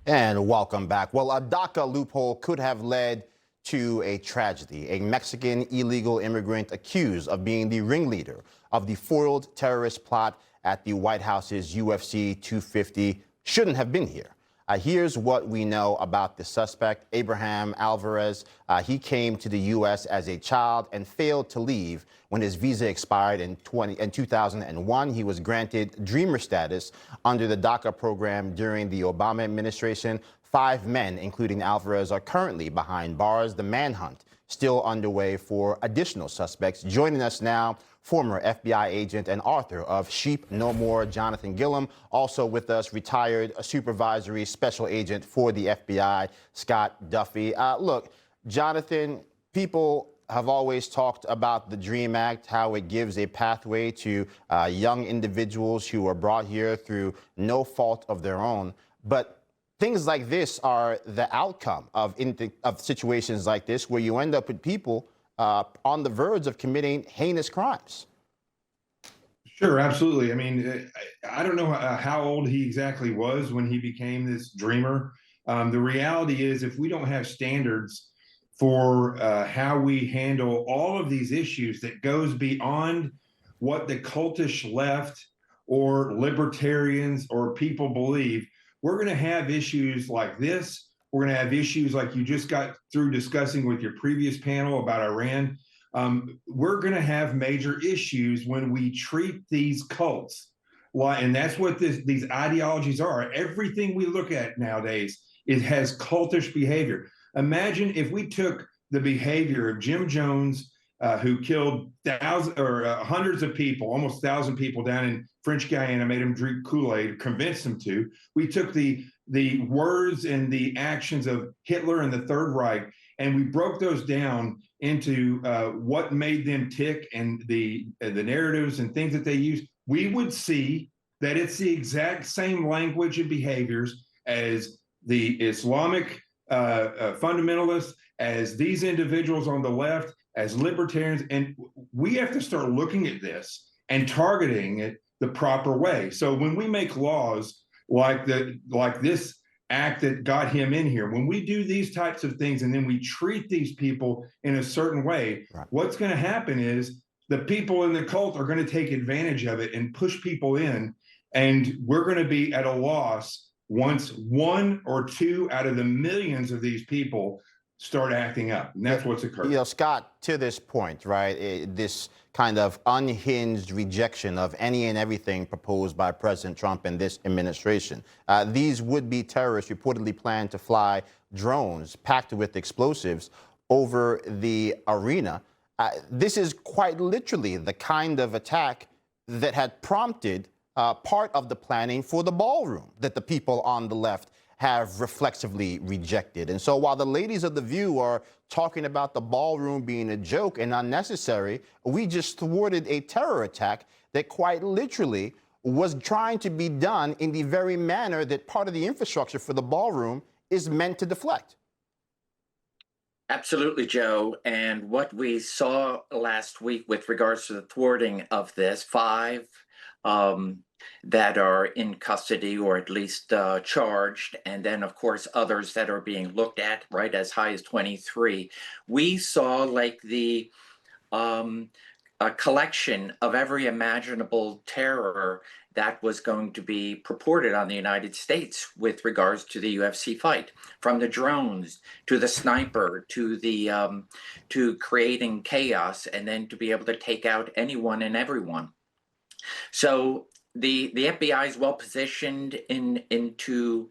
And welcome back. Well, a DACA loophole could have led to a tragedy. A Mexican illegal immigrant accused of being the ringleader of the foiled terrorist plot at the White House's UFC 250 shouldn't have been here. Here's what we know about the suspect, Abraham Alvarez. He came to the U.S. as a child and failed to leave when his visa expired in 2001. He was granted Dreamer status under the DACA program during the Obama administration. 5 men, including Alvarez, are currently behind bars. The manhunt still underway for additional suspects. Joining us now, former FBI agent and author of Sheep No More, Jonathan Gilliam. Also with us, retired supervisory special agent for the FBI, Scott Duffey. Look, Jonathan, people have always talked about the DREAM Act, how it gives a pathway to young individuals who are brought here through no fault of their own. But things like this are the outcome of situations like this, where you end up with people on the verge of committing heinous crimes. Sure, absolutely. I mean, I don't know how old he exactly was when he became this dreamer. The reality is, if we don't have standards for how we handle all of these issues that goes beyond what the cultish left or libertarians or people believe, we're going to have issues like this. We're going to have issues like you just got through discussing with your previous panel about Iran. We're going to have major issues when we treat these cults, and that's what these ideologies are. Everything we look at nowadays, it has cultish behavior. Imagine if we took the behavior of Jim Jones, who killed hundreds of people, almost 1,000 people down in French Guiana, made them drink Kool-Aid, convinced them to. We took the words and the actions of Hitler and the Third Reich, and we broke those down into what made them tick and the narratives and things that they use. We would see that it's the exact same language and behaviors as the Islamic fundamentalists, as these individuals on the left, as libertarians. And we have to start looking at this and targeting it the proper way. So when we make laws like this act that got him in here, when we do these types of things and then we treat these people in a certain way, right, what's going to happen is the people in the cult are going to take advantage of it and push people in, and we're going to be at a loss once 1 or 2 out of the millions of these people start acting up. And that's what's occurred. You know, Scott, to this point, right, this kind of unhinged rejection of any and everything proposed by President Trump and this administration. These would-be terrorists reportedly plan to fly drones packed with explosives over the arena. This is quite literally the kind of attack that had prompted part of the planning for the ballroom that the people on the left have reflexively rejected. And so while the ladies of The View are talking about the ballroom being a joke and unnecessary, we just thwarted a terror attack that quite literally was trying to be done in the very manner that part of the infrastructure for the ballroom is meant to deflect. Absolutely, Joe. And what we saw last week with regards to the thwarting of this, 5 that are in custody or at least charged, and then of course others that are being looked at, right, as high as 23. We saw like the a collection of every imaginable terror that was going to be purported on the United States with regards to the UFC fight, from the drones to the sniper to the to creating chaos, and then to be able to take out anyone and everyone. So the FBI is well positioned to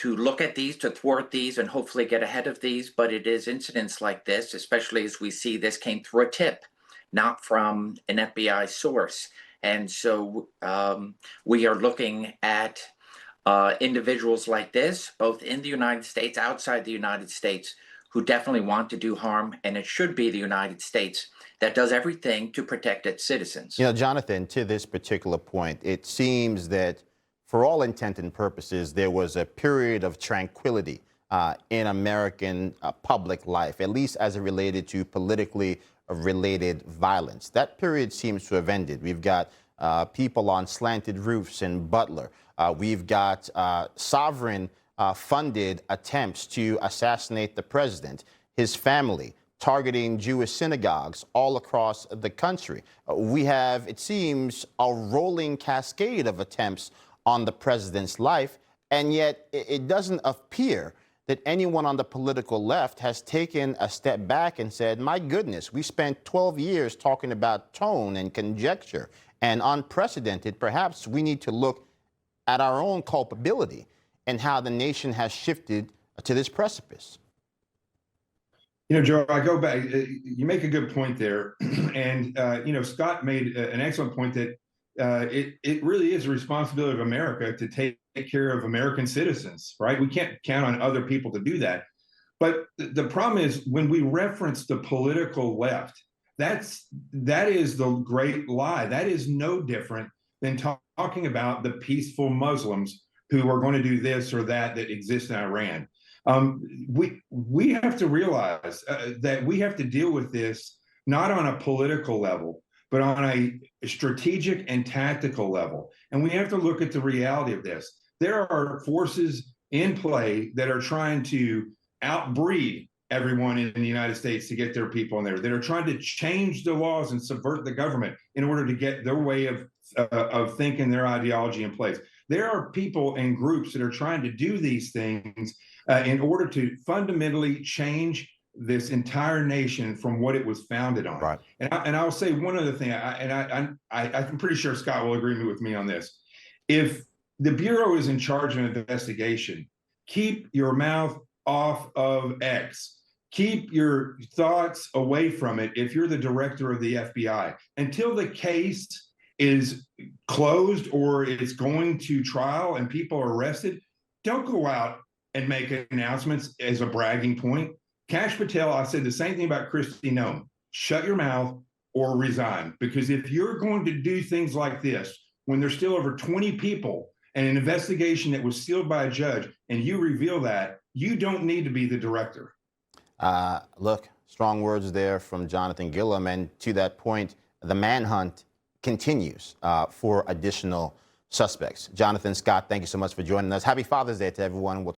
look at these, to thwart these, and hopefully get ahead of these. But it is incidents like this, especially as we see this came through a tip, not from an FBI source. And so we are looking at individuals like this, both in the United States, outside the United States, who definitely want to do harm. And it should be the United States that does everything to protect its citizens. You know, Jonathan, to this particular point, it seems that for all intent and purposes, there was a period of tranquility in American public life, at least as it related to politically related violence. That period seems to have ended. We've got people on slanted roofs in Butler. We've got sovereign funded attempts to assassinate the president, his family, targeting Jewish synagogues all across the country. We have, it seems, a rolling cascade of attempts on the president's life, and yet it doesn't appear that anyone on the political left has taken a step back and said, my goodness, we spent 12 years talking about tone and conjecture and unprecedented. Perhaps we need to look at our own culpability and how the nation has shifted to this precipice. You know, Joe, I go back, you make a good point there. And, you know, Scott made an excellent point that it really is a responsibility of America to take care of American citizens, right? We can't count on other people to do that. But the problem is when we reference the political left, that is the great lie. That is no different than talking about the peaceful Muslims who are going to do this or that exists in Iran. We have to realize that we have to deal with this not on a political level, but on a strategic and tactical level. And we have to look at the reality of this. There are forces in play that are trying to outbreed everyone in the United States to get their people in there, that are trying to change the laws and subvert the government in order to get their way of thinking, their ideology in place. There are people and groups that are trying to do these things in order to fundamentally change this entire nation from what it was founded on. Right. And I'll say one other thing, I'm pretty sure Scott will agree with me on this. If the Bureau is in charge of an investigation, keep your mouth off of X. Keep your thoughts away from it if you're the director of the FBI. Until the case is closed or it's going to trial and people are arrested, don't go out and make announcements as a bragging point. Kash Patel, I said the same thing about Kristi Noem. Shut your mouth or resign. Because if you're going to do things like this, when there's still over 20 people and an investigation that was sealed by a judge, and you reveal that, you don't need to be the director. Look, strong words there from Jonathan Gilliam. And to that point, the manhunt continues for additional suspects. Jonathan, Scott, thank you so much for joining us. Happy Father's Day to everyone. We'll